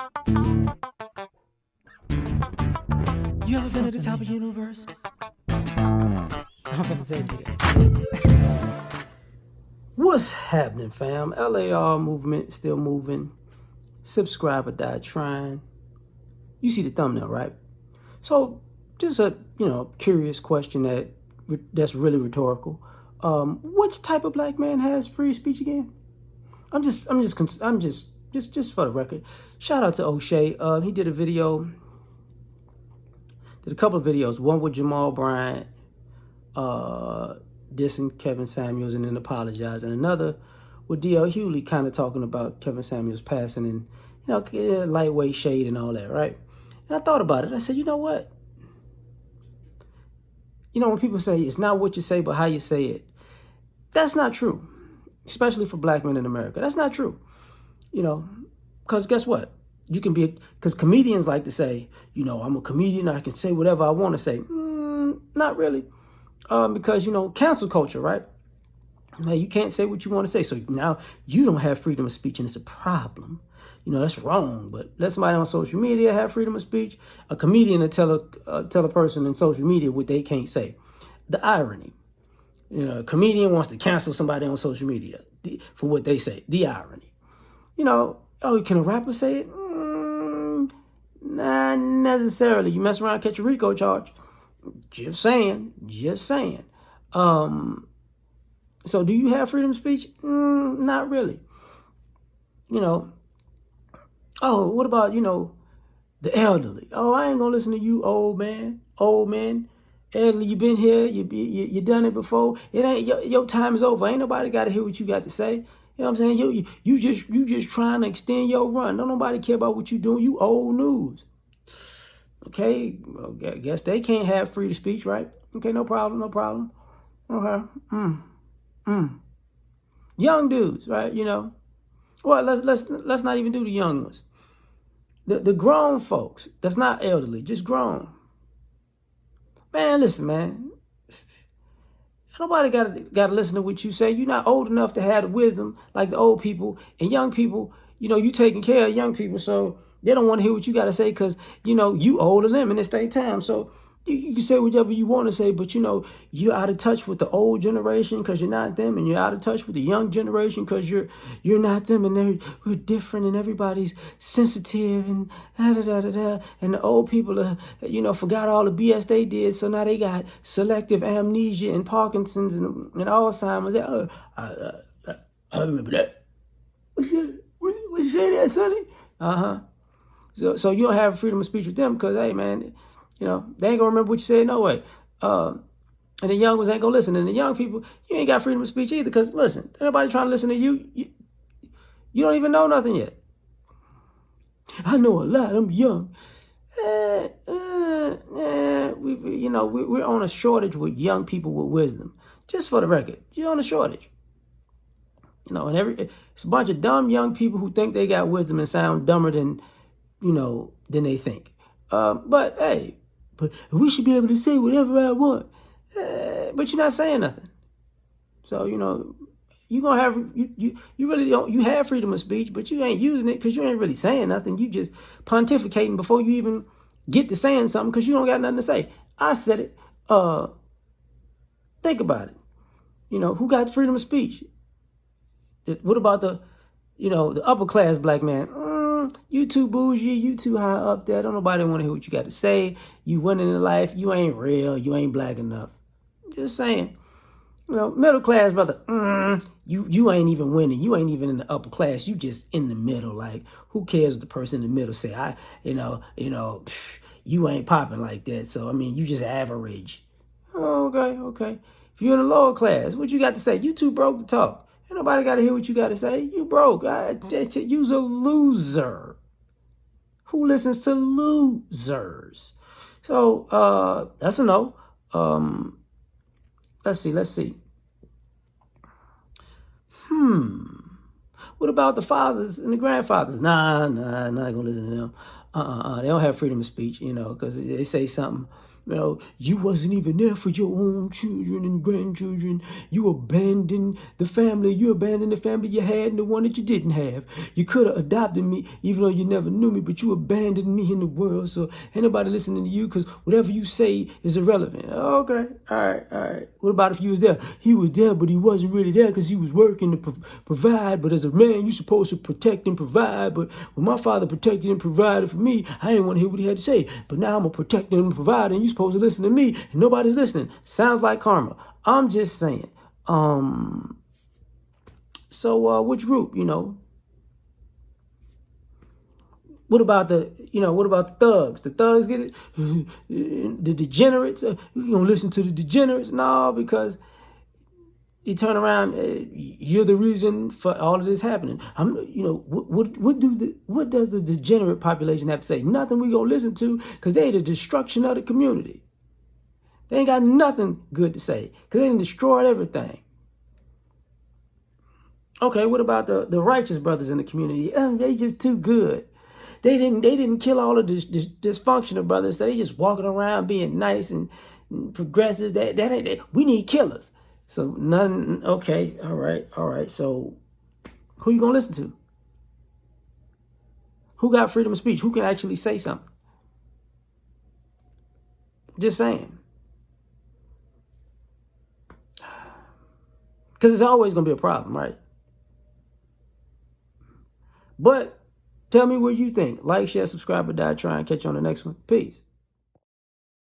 You ever been at the top of the universe? I'm gonna take it. What's happening, fam? L.A.R movement still moving. Subscribe or die trying. You see the thumbnail, right? So, just a curious question that's really rhetorical. Which type of black man has free speech again? I'm just for the record. Shout out to O'Shea. He did a couple of videos. One with Jamal Bryant, dissing Kevin Samuels and then apologizing. Another with D.L. Hughley, kind of talking about Kevin Samuels passing and lightweight shade and all that, right? And I thought about it. I said, you know what? When people say it's not what you say, but how you say it, that's not true, especially for black men in America. That's not true, because guess what? You can because comedians like to say, I'm a comedian, I can say whatever I want to say. Not really, because, cancel culture, right? You can't say what you want to say. So now you don't have freedom of speech, and it's a problem. That's wrong. But let somebody on social media have freedom of speech. A comedian to tell a person in social media what they can't say. The irony. A comedian wants to cancel somebody on social media for what they say. The irony. Can a rapper say it? Not necessarily. You mess around, catch a RICO charge. Just saying. So do you have freedom of speech? Not really. Oh, what about, the elderly? Oh, I ain't gonna listen to you, old man. Elderly, you been here, you done it before. It ain't your time is over. Ain't nobody gotta hear what you got to say. You know what I'm saying? You just trying to extend your run. Don't nobody care about what you doing. You old news. Okay, well, I guess they can't have free speech, right? Okay, no problem. Okay. Young dudes, right? Well, let's not even do the young ones. The grown folks, that's not elderly, just grown. Man, listen, man. Nobody gotta listen to what you say. You're not old enough to have the wisdom like the old people. And young people, you taking care of young people, so they don't want to hear what you gotta say because you older than them and it's their time. So you can say whatever you want to say, but you're out of touch with the old generation because you're not them, and you're out of touch with the young generation because you're not them, and we're different, and everybody's sensitive and and the old people forgot all the BS they did, so now they got selective amnesia and Parkinson's and Alzheimer's. I remember that. What you say that, Sonny? So you don't have freedom of speech with them because, hey, man, they ain't gonna remember what you said no way. And the young ones ain't gonna listen. And the young people, you ain't got freedom of speech either because, listen, everybody trying to listen to you. You don't even know nothing yet. I know a lot. I'm young. We're on a shortage with young people with wisdom. Just for the record, you're on a shortage. And it's a bunch of dumb young people who think they got wisdom and sound dumber than they think. But hey, we should be able to say whatever I want. But you're not saying nothing. So you gonna have you really don't. You have freedom of speech, but you ain't using it because you ain't really saying nothing. You just pontificating before you even get to saying something because you don't got nothing to say. I said it. Think about it. Who got freedom of speech? What about the upper class black man? You too bougie, you too high up there. Don't nobody want to hear what you got to say. You winning in life. You ain't real. You ain't black enough. Just saying. Middle class brother. You ain't even winning. You ain't even in the upper class. You just in the middle. Like, who cares what the person in the middle say? You ain't popping like that. So you just average. Okay. If you're in the lower class, what you got to say? You too broke to talk. Ain't nobody got to hear what you got to say. You broke. You's a loser. Who listens to losers? So that's a no. Let's see. What about the fathers and the grandfathers? Nah, not gonna listen to them. They don't have freedom of speech, because they say something You know, you wasn't even there for your own children and grandchildren. You abandoned the family. You abandoned the family you had and the one that you didn't have. You could have adopted me, even though you never knew me, but you abandoned me in the world. So ain't nobody listening to you because whatever you say is irrelevant. Okay, all right, all right. What about if you was there? He was there, but he wasn't really there because he was working to provide. But as a man, you're supposed to protect and provide. But when my father protected and provided for me, I didn't want to hear what he had to say. But now I'm a protector and provider, and you're supposed to listen to me, and nobody's listening. Sounds like karma. I'm just saying. So which group, you know? What about what about the thugs? The thugs get it? The degenerates? You gonna listen to the degenerates? No, because you turn around, you're the reason for all of this happening. What does the degenerate population have to say? Nothing we gonna listen to, because they the destruction of the community. They ain't got nothing good to say, because they done destroyed everything. Okay, what about the righteous brothers in the community? They just too good. They didn't kill all of this dysfunctional brothers. So they just walking around being nice and progressive. That ain't. We need killers. So none. Okay, all right. So who you gonna listen to? Who got freedom of speech? Who can actually say something? Just saying. Because it's always gonna be a problem, right? But tell me what you think. Like, share, subscribe, or die. Try and catch you on the next one. Peace.